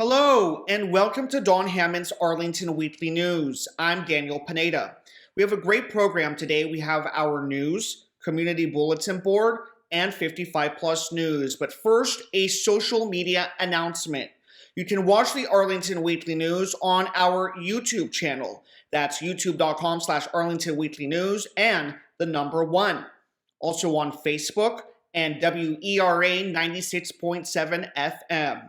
Hello, and welcome to Don Hammond's Arlington Weekly News. I'm Daniel Pineda. We have a great program today. We have our news, community bulletin board, and 55 plus news. But first, a social media announcement. You can watch the Arlington Weekly News on our YouTube channel. That's youtube.com/Arlington Weekly News and the number 1. Also on Facebook and WERA 96.7 FM.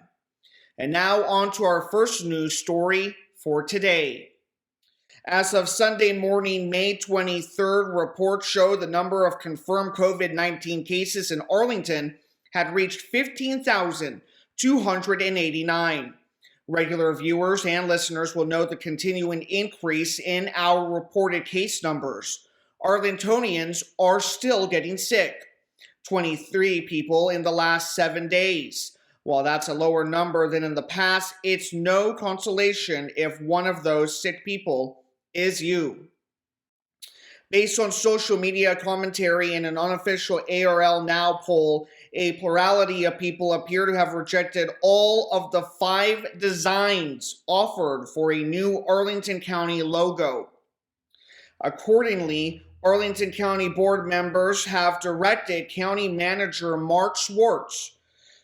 And now on to our first news story for today. As of Sunday morning, May 23rd, reports show the number of confirmed COVID-19 cases in Arlington had reached 15,289. Regular viewers and listeners will note the continuing increase in our reported case numbers. Arlingtonians are still getting sick. 23 people in the last 7 days. While that's a lower number than in the past, it's no consolation if one of those sick people is you. Based on social media commentary and an unofficial ARL Now poll, a plurality of people appear to have rejected all of the 5 designs offered for a new Arlington County logo. Accordingly, Arlington County board members have directed County Manager Mark Swartz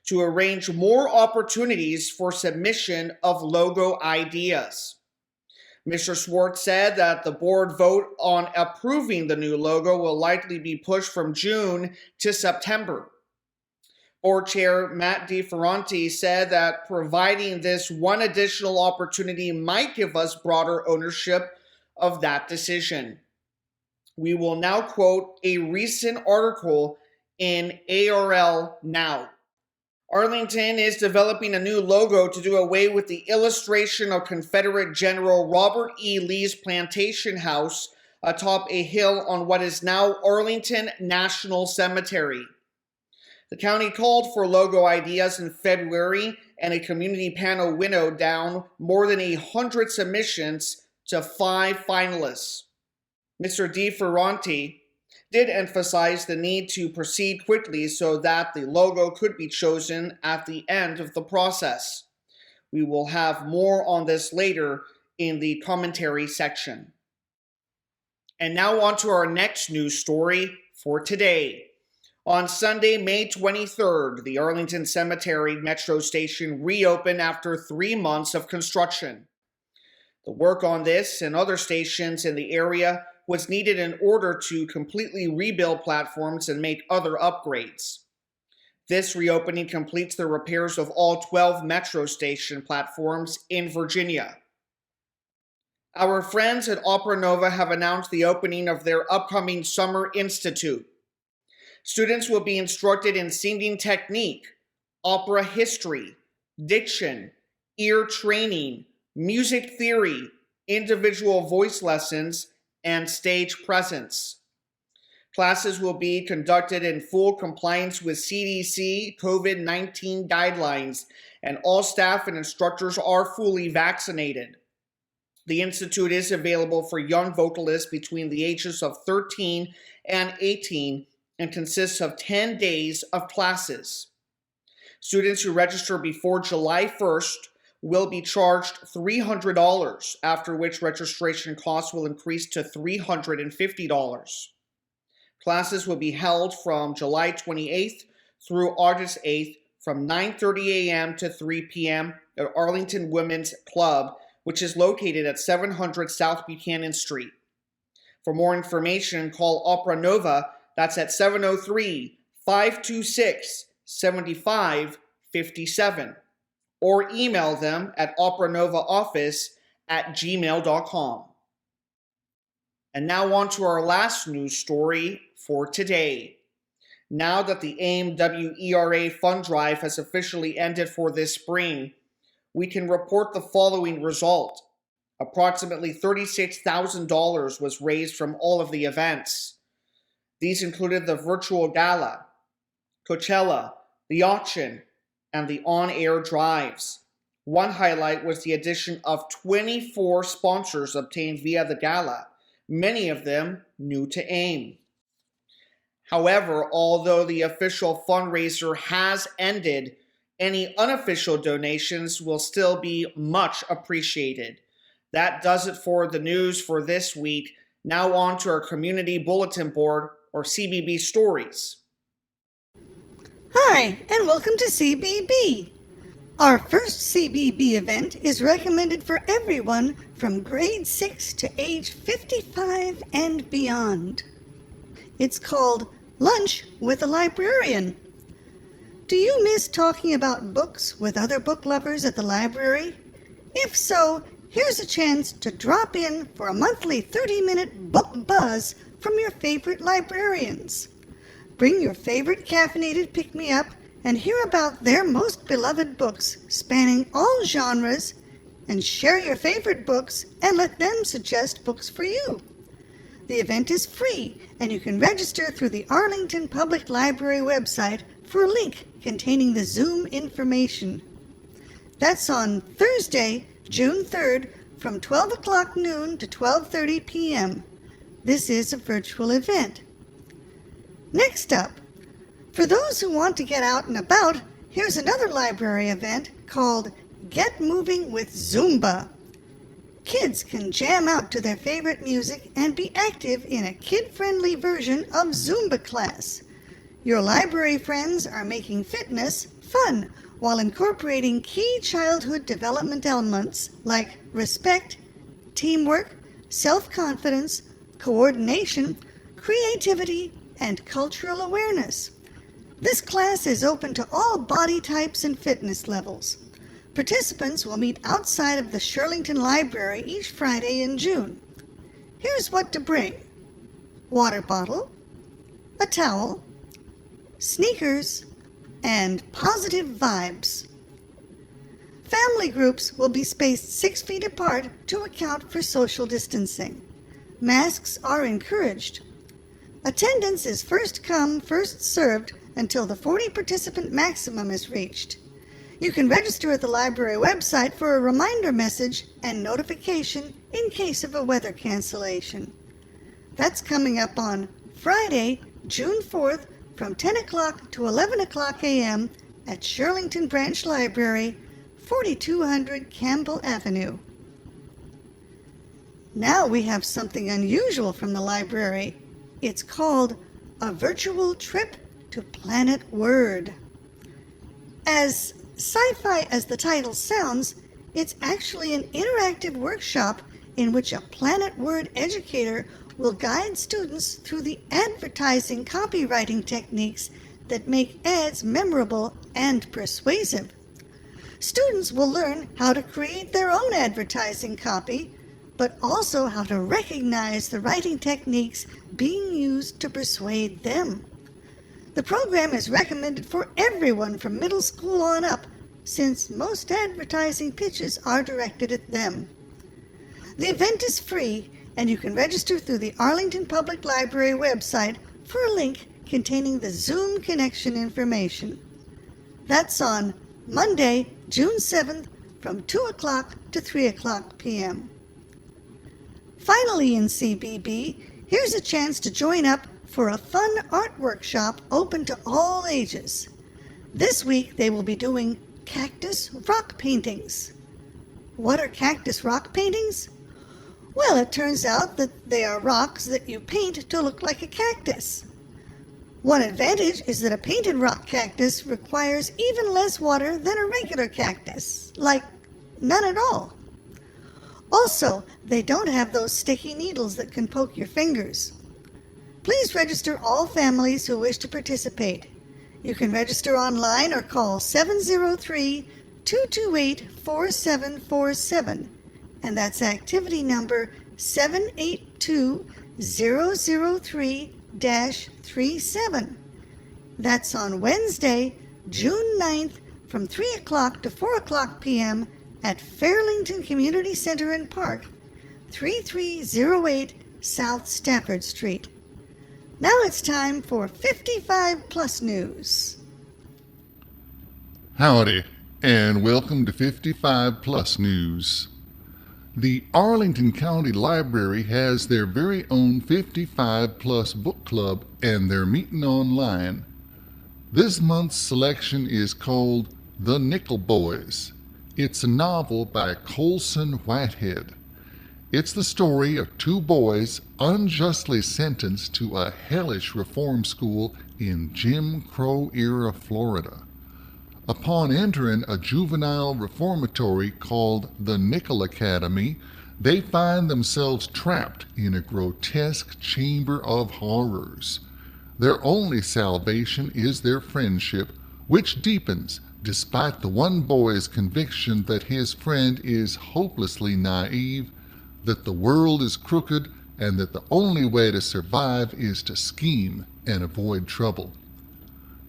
to arrange more opportunities for submission of logo ideas. Mr. Swartz said that the board vote on approving the new logo will likely be pushed from June to September. Board Chair Matt DeFerranti said that providing this one additional opportunity might give us broader ownership of that decision. We will now quote a recent article in ARL Now. Arlington is developing a new logo to do away with the illustration of Confederate General Robert E. Lee's plantation house atop a hill on what is now Arlington National Cemetery. The county called for logo ideas in February, and a community panel winnowed down more than 100 submissions to 5 finalists. Mr. DeFerranti did emphasize the need to proceed quickly so that the logo could be chosen at the end of the process. We will have more on this later in the commentary section. And now on to our next news story for today. On Sunday, May 23rd, the Arlington Cemetery Metro Station reopened after 3 months of construction. The work on this and other stations in the area was needed in order to completely rebuild platforms and make other upgrades. This reopening completes the repairs of all 12 Metro Station platforms in Virginia. Our friends at Opera Nova have announced the opening of their upcoming Summer Institute. Students will be instructed in singing technique, opera history, diction, ear training, music theory, individual voice lessons, and stage presence. Classes will be conducted in full compliance with CDC COVID-19 guidelines, and all staff and instructors are fully vaccinated. The Institute is available for young vocalists between the ages of 13 and 18 and consists of 10 days of classes. Students who register before July 1st will be charged $300, after which registration costs will increase to $350. Classes will be held from July 28th through August 8th from 9:30 a.m. to 3 p.m. at Arlington Women's Club, which is located at 700 South Buchanan Street. For more information, call Opera Nova, that's at 703-526-7557. Or email them at operanovaoffice@gmail.com. And now on to our last news story for today. Now that the AIM WERA fund drive has officially ended for this spring, we can report the following result. Approximately $36,000 was raised from all of the events. These included the virtual gala, Coachella, the auction, and the on-air drives. One highlight was the addition of 24 sponsors obtained via the gala, many of them new to AIM. However, although the official fundraiser has ended, Any unofficial donations will still be much appreciated. That does it for the news for this week. Now on to our community bulletin board, or CBB stories. Hi, and welcome to CBB. Our first CBB event is recommended for everyone from grade 6 to age 55 and beyond. It's called Lunch with a Librarian. Do you miss talking about books with other book lovers at the library? If so, here's a chance to drop in for a monthly 30-minute book buzz from your favorite librarians. Bring your favorite caffeinated pick-me-up and hear about their most beloved books spanning all genres, and share your favorite books and let them suggest books for you. The event is free, and you can register through the Arlington Public Library website for a link containing the Zoom information. That's on Thursday, June 3rd, from 12 o'clock noon to 12:30 p.m. This is a virtual event. Next up, for those who want to get out and about, here's another library event called Get Moving with Zumba. Kids can jam out to their favorite music and be active in a kid-friendly version of Zumba class. Your library friends are making fitness fun while incorporating key childhood development elements like respect, teamwork, self-confidence, coordination, creativity, and cultural awareness. This class is open to all body types and fitness levels. Participants will meet outside of the Shirlington Library each Friday in June. Here's what to bring: water bottle, a towel, sneakers, and positive vibes. Family groups will be spaced 6 feet apart to account for social distancing. Masks are encouraged. Attendance is first come, first served until the 40 participant maximum is reached. You can register at the library website for a reminder message and notification in case of a weather cancellation. That's coming up on Friday, June 4th from 10 o'clock to 11 o'clock a.m. at Shirlington Branch Library, 4200 Campbell Avenue. Now we have something unusual from the library. It's called a virtual trip to Planet Word. As sci-fi as the title sounds, it's actually an interactive workshop in which a Planet Word educator will guide students through the advertising copywriting techniques that make ads memorable and persuasive. Students will learn how to create their own advertising copy, but also how to recognize the writing techniques being used to persuade them. The program is recommended for everyone from middle school on up, since most advertising pitches are directed at them. The event is free, and you can register through the Arlington Public Library website for a link containing the Zoom connection information. That's on Monday, June 7th from 2 o'clock to 3 o'clock p.m. Finally in CBB, here's a chance to join up for a fun art workshop open to all ages. This week they will be doing cactus rock paintings. What are cactus rock paintings? Well, it turns out that they are rocks that you paint to look like a cactus. One advantage is that a painted rock cactus requires even less water than a regular cactus, like none at all. Also, they don't have those sticky needles that can poke your fingers. Please register all families who wish to participate. You can register online or call 703-228-4747, and that's activity number 782-003-37. That's on Wednesday, June 9th from 3 o'clock to 4 o'clock p.m. at Fairlington Community Center and Park, 3308 South Stafford Street. Now it's time for 55 Plus News. Howdy, and welcome to 55 Plus News. The Arlington County Library has their very own 55 Plus book club, and they're meeting online. This month's selection is called The Nickel Boys. It's a novel by Colson Whitehead. It's the story of two boys unjustly sentenced to a hellish reform school in Jim Crow-era Florida. Upon entering a juvenile reformatory called the Nickel Academy, they find themselves trapped in a grotesque chamber of horrors. Their only salvation is their friendship, which deepens despite the one boy's conviction that his friend is hopelessly naive, that the world is crooked, and that the only way to survive is to scheme and avoid trouble.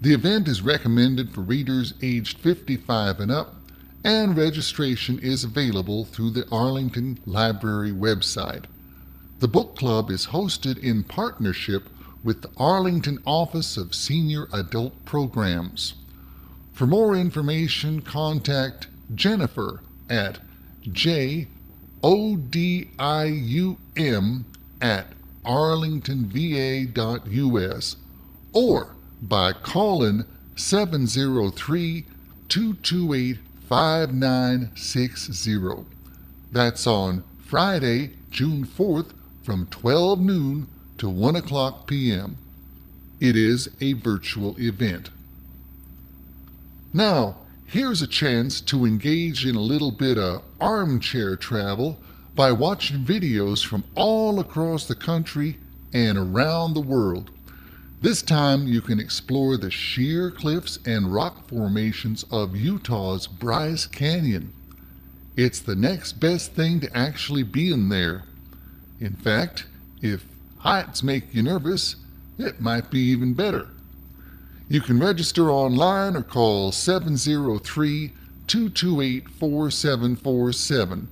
The event is recommended for readers aged 55 and up, and registration is available through the Arlington Library website. The book club is hosted in partnership with the Arlington Office of Senior Adult Programs. For more information, contact Jennifer at jodium@arlingtonva.us or by calling 703-228-5960. That's on Friday, June 4th from 12 noon to 1 o'clock p.m. It is a virtual event. Now, here's a chance to engage in a little bit of armchair travel by watching videos from all across the country and around the world. This time you can explore the sheer cliffs and rock formations of Utah's Bryce Canyon. It's the next best thing to actually being there. In fact, if heights make you nervous, it might be even better. You can register online or call 703-228-4747.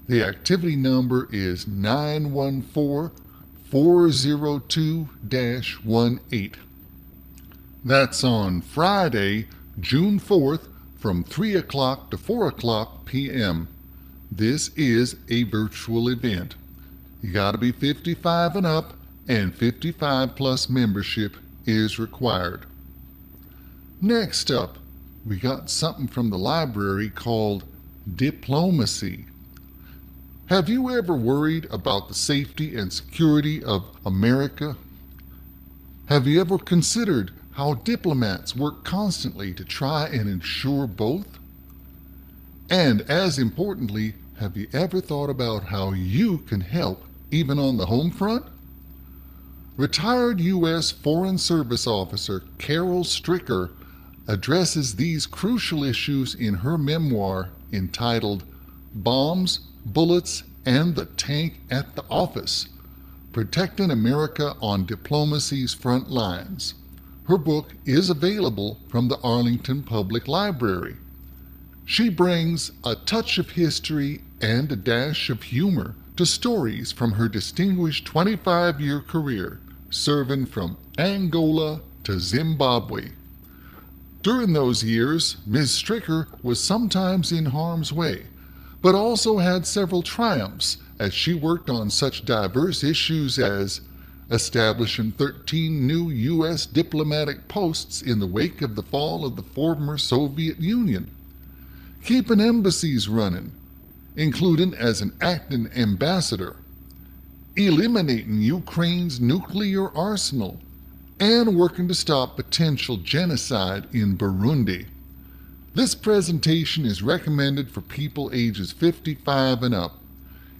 The activity number is 914-402-18. That's on Friday, June 4th from 3 o'clock to 4 o'clock p.m. This is a virtual event. You got to be 55 and up, and 55 plus membership is required. Next up, we got something from the library called Diplomacy. Have you ever worried about the safety and security of America? Have you ever considered how diplomats work constantly to try and ensure both? And as importantly, have you ever thought about how you can help even on the home front? Retired U.S. Foreign Service Officer Carol Stricker addresses these crucial issues in her memoir entitled Bombs, Bullets, and the Tank at the Office, Protecting America on Diplomacy's Front Lines. Her book is available from the Arlington Public Library. She brings a touch of history and a dash of humor to stories from her distinguished 25-year career serving from Angola to Zimbabwe. During those years, Ms. Stricker was sometimes in harm's way, but also had several triumphs as she worked on such diverse issues as establishing 13 new U.S. diplomatic posts in the wake of the fall of the former Soviet Union, keeping embassies running, including as an acting ambassador, eliminating Ukraine's nuclear arsenal, and working to stop potential genocide in Burundi. This presentation is recommended for people ages 55 and up.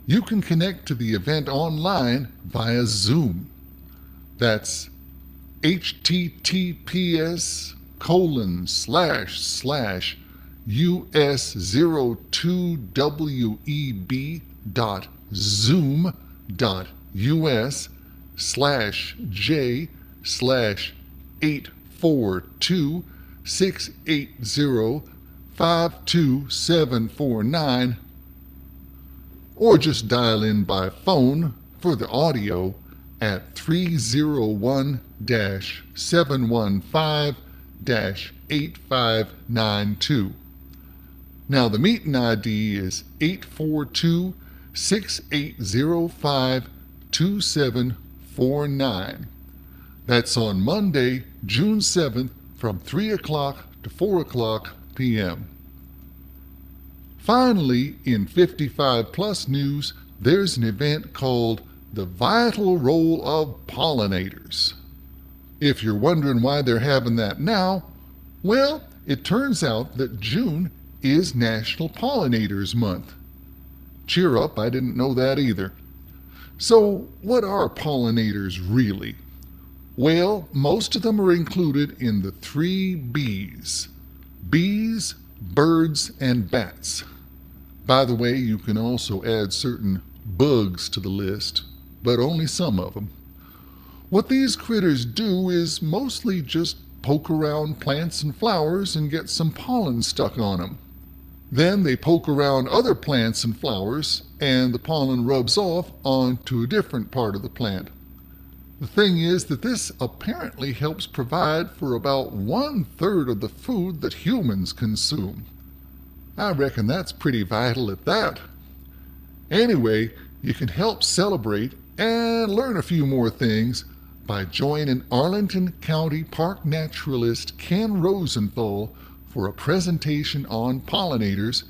You can connect to the event online via Zoom. That's https://us.j/842-680-52749, or just dial in by phone for the audio at 301-715-8592. Now the meeting ID is 842-6805-2749. That's on Monday, June 7th from 3 o'clock to 4 o'clock p.m. Finally, in 55 plus news, there's an event called The Vital Role of Pollinators. If you're wondering why they're having that now, well, it turns out that June is National Pollinators Month. Cheer up, I didn't know that either. So, what are pollinators really? Well, most of them are included in the 3 B's: bees, birds, and bats. By the way, you can also add certain bugs to the list, but only some of them. What these critters do is mostly just poke around plants and flowers and get some pollen stuck on them. Then they poke around other plants and flowers, and the pollen rubs off onto a different part of the plant. The thing is that this apparently helps provide for about 1/3 of the food that humans consume. I reckon that's pretty vital at that. Anyway, you can help celebrate and learn a few more things by joining Arlington County Park naturalist Ken Rosenthal for a presentation on pollinators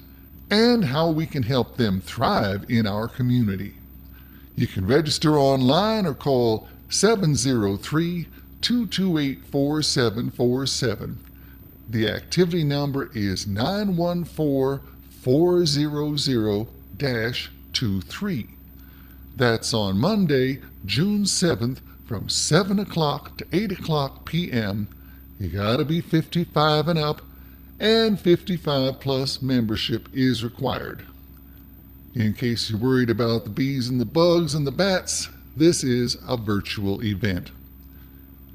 and how we can help them thrive in our community. You can register online or call 703-228-4747. The activity number is 914-400-23. That's on Monday, June 7th from 7 o'clock to 8 o'clock p.m. You gotta be 55 and up, and 55 plus membership is required. In case you're worried about the bees and the bugs and the bats, this is a virtual event.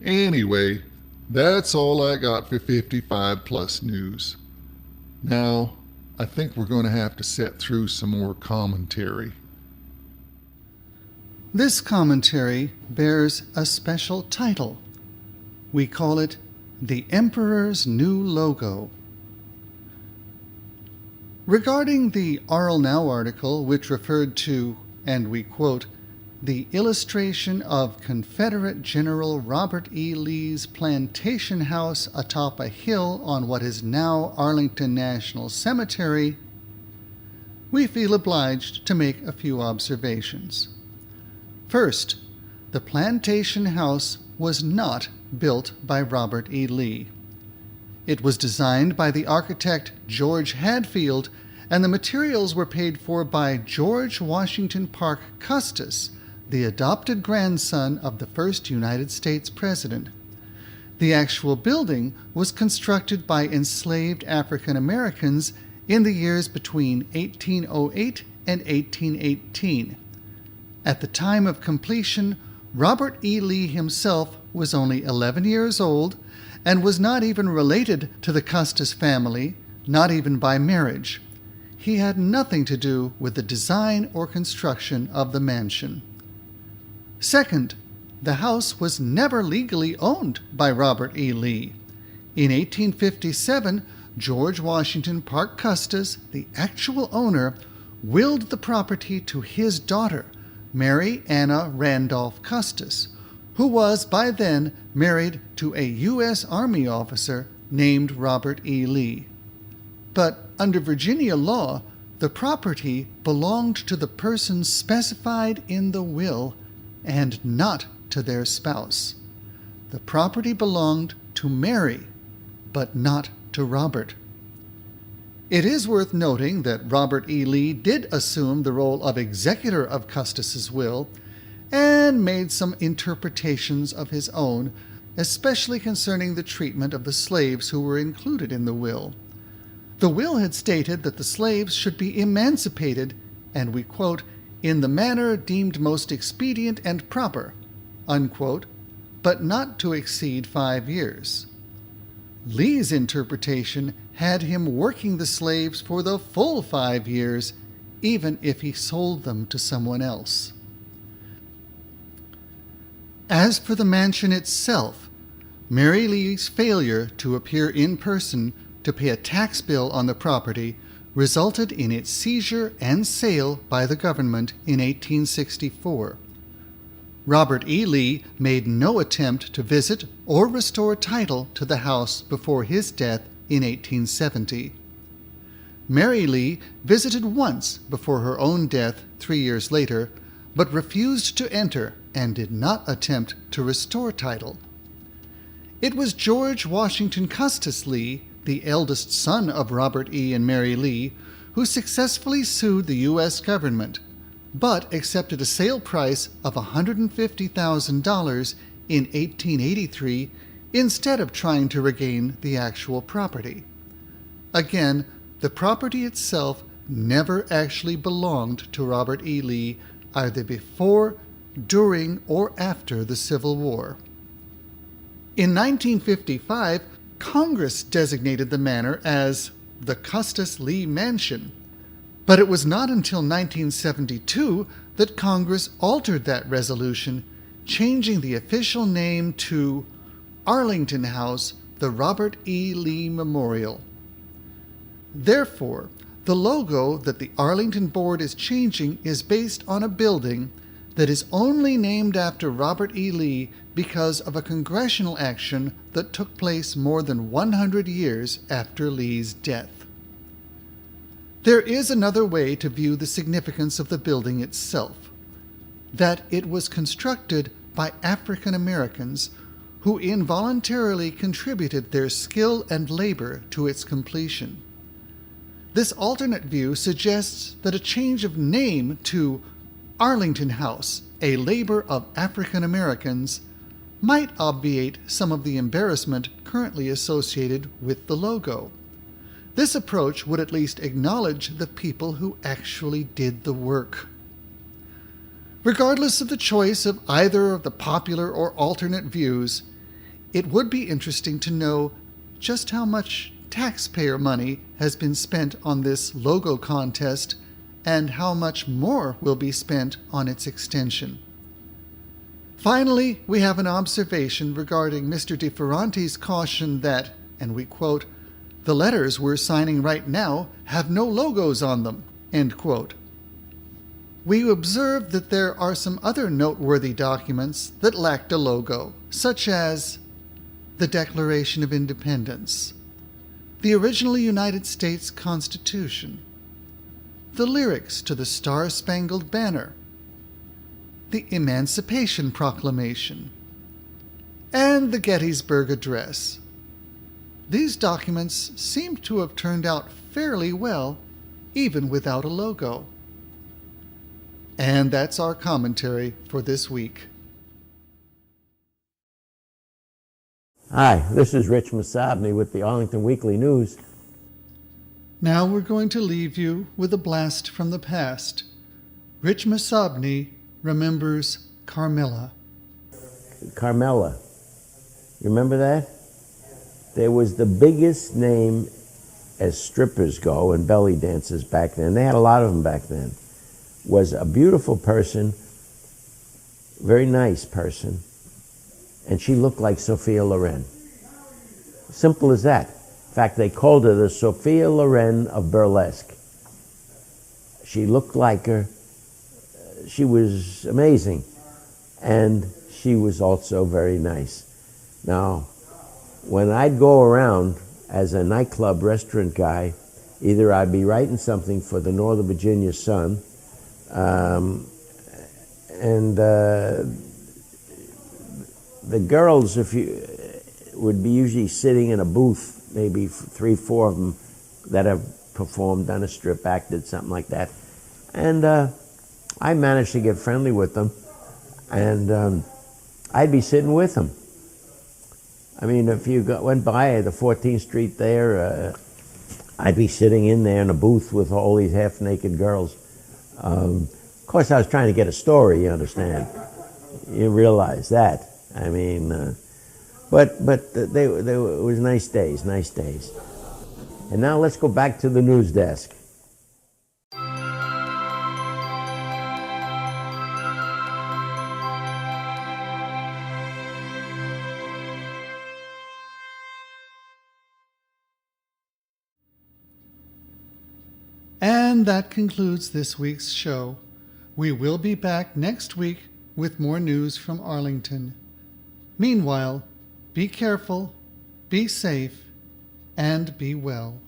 Anyway, that's all I got for 55 plus news. Now, I think we're going to have to set through some more commentary. This commentary bears a special title. We call it The Emperor's New Logo. Regarding the Arl Now article, which referred to, and we quote, the illustration of Confederate General Robert E. Lee's plantation house atop a hill on what is now Arlington National Cemetery, we feel obliged to make a few observations. First, the plantation house was not built by Robert E. Lee. It was designed by the architect George Hadfield, and the materials were paid for by George Washington Parke Custis, the adopted grandson of the first United States president. The actual building was constructed by enslaved African Americans in the years between 1808 and 1818. At the time of completion, Robert E. Lee himself was only 11 years old and was not even related to the Custis family, not even by marriage. He had nothing to do with the design or construction of the mansion. Second, the house was never legally owned by Robert E. Lee. In 1857, George Washington Parke Custis, the actual owner, willed the property to his daughter, Mary Anna Randolph Custis, who was by then married to a U.S. Army officer named Robert E. Lee. But under Virginia law, the property belonged to the person specified in the will and not to their spouse. The property belonged to Mary, but not to Robert. It is worth noting that Robert E. Lee did assume the role of executor of Custis's will and made some interpretations of his own, especially concerning the treatment of the slaves who were included in the will. The will had stated that the slaves should be emancipated, and we quote, in the manner deemed most expedient and proper, unquote, but not to exceed 5 years. Lee's interpretation had him working the slaves for the full 5 years, even if he sold them to someone else. As for the mansion itself, Mary Lee's failure to appear in person to pay a tax bill on the property resulted in its seizure and sale by the government in 1864. Robert E. Lee made no attempt to visit or restore title to the house before his death in 1870. Mary Lee visited once before her own death 3 years later, but refused to enter and did not attempt to restore title. It was George Washington Custis Lee, the eldest son of Robert E. and Mary Lee, who successfully sued the U.S. government, but accepted a sale price of $150,000 in 1883 instead of trying to regain the actual property. Again, the property itself never actually belonged to Robert E. Lee, either before, during, or after the Civil War. In 1955, Congress designated the manor as the Custis Lee Mansion, but it was not until 1972 that Congress altered that resolution, changing the official name to Arlington House, the Robert E. Lee Memorial. Therefore, the logo that the Arlington Board is changing is based on a building that is only named after Robert E. Lee because of a congressional action that took place more than 100 years after Lee's death. There is another way to view the significance of the building itself, that it was constructed by African Americans who involuntarily contributed their skill and labor to its completion. This alternate view suggests that a change of name to Arlington House, a labor of African Americans, might obviate some of the embarrassment currently associated with the logo. This approach would at least acknowledge the people who actually did the work. Regardless of the choice of either of the popular or alternate views, it would be interesting to know just how much taxpayer money has been spent on this logo contest and how much more will be spent on its extension. Finally, we have an observation regarding Mr. DeFerrante's caution that, and we quote, "The letters we're signing right now have no logos on them," end quote. We observed that there are some other noteworthy documents that lacked a logo, such as the Declaration of Independence, the original United States Constitution, the lyrics to the Star-Spangled Banner, the Emancipation Proclamation, and the Gettysburg Address. These documents seem to have turned out fairly well, even without a logo. And that's our commentary for this week. Hi, this is Rich Masabny with the Arlington Weekly News. Now we're going to leave you with a blast from the past. Rich Masabny remembers Carmela. Carmela. You remember that? There was the biggest name as strippers go and belly dancers back then. They had a lot of them back then. Was a beautiful person, very nice person, and she looked like Sophia Loren. Simple as that. In fact, they called her the Sophia Loren of burlesque. She looked like her. She was amazing, and she was also very nice. Now, when I'd go around as a nightclub restaurant guy, either I'd be writing something for the Northern Virginia Sun, and the girls, would be usually sitting in a booth, maybe 3, 4 of them that have performed, done a strip act, did something like that. And I managed to get friendly with them, and I'd be sitting with them. I mean, if you went by the 14th Street there, I'd be sitting in there in a booth with all these half-naked girls. Of course, I was trying to get a story, you understand. You realize that. I mean, but it was nice days, nice days. And now let's go back to the news desk. And that concludes this week's show. We will be back next week with more news from Arlington. Meanwhile, be careful, be safe, and be well.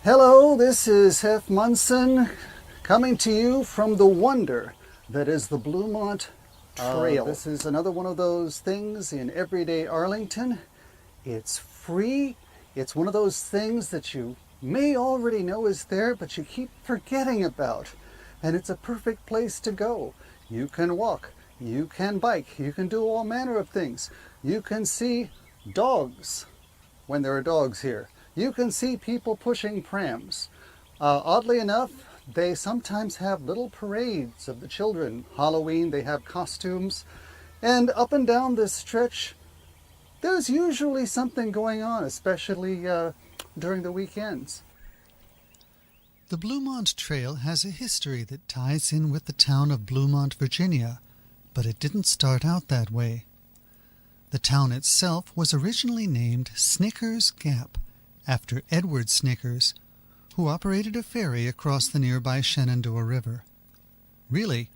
Hello, this is Hef Munson coming to you from the wonder that is the Bluemont Trail. This is another one of those things in everyday Arlington. It's free. It's one of those things that you may already know is there, but you keep forgetting about. And it's a perfect place to go. You can walk, you can bike, you can do all manner of things. You can see dogs when there are dogs here. You can see people pushing prams. Oddly enough, they sometimes have little parades of the children. Halloween, they have costumes. And up and down this stretch, there's usually something going on, especially during the weekends. The Bluemont Trail has a history that ties in with the town of Bluemont, Virginia, but it didn't start out that way. The town itself was originally named Snickers Gap, after Edward Snickers, who operated a ferry across the nearby Shenandoah River. Really?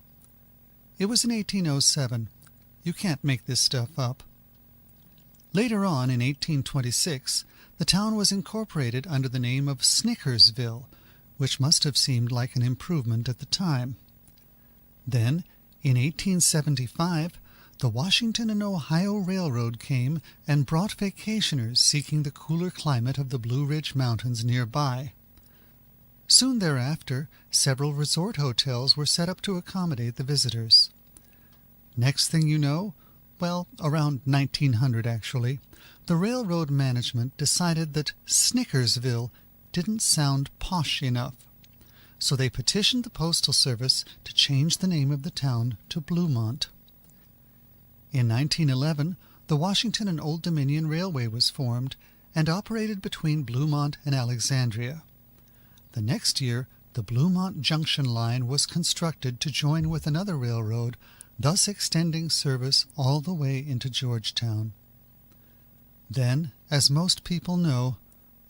It was in 1807. You can't make this stuff up. Later on, in 1826, the town was incorporated under the name of Snickersville, which must have seemed like an improvement at the time. Then, in 1875, the Washington and Ohio Railroad came and brought vacationers seeking the cooler climate of the Blue Ridge Mountains nearby. Soon thereafter, several resort hotels were set up to accommodate the visitors. Next thing you know, well, around 1900 actually, the railroad management decided that Snickersville didn't sound posh enough, so they petitioned the Postal Service to change the name of the town to Bluemont. In 1911, the Washington and Old Dominion Railway was formed and operated between Bluemont and Alexandria. The next year, the Bluemont Junction Line was constructed to join with another railroad, thus extending service all the way into Georgetown. Then, as most people know,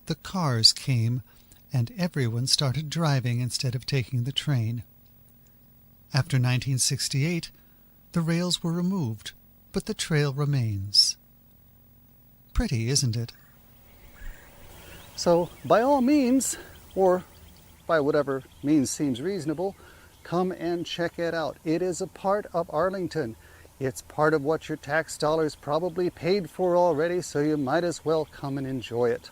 the cars came and everyone started driving instead of taking the train. After 1968, the rails were removed, but the trail remains. Pretty, isn't it? So, by all means, or by whatever means seems reasonable, come and check it out. It is a part of Arlington. It's part of what your tax dollars probably paid for already, so you might as well come and enjoy it.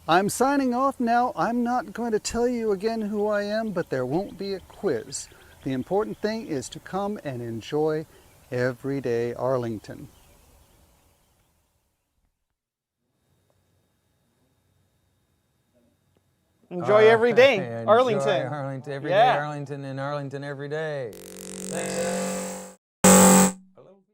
I'm signing off now. I'm not going to tell you again who I am, but there won't be a quiz. The important thing is to come and enjoy everyday Arlington. Enjoy every day, Arlington. Enjoy Arlington every day, Arlington and Arlington every day. Thanks.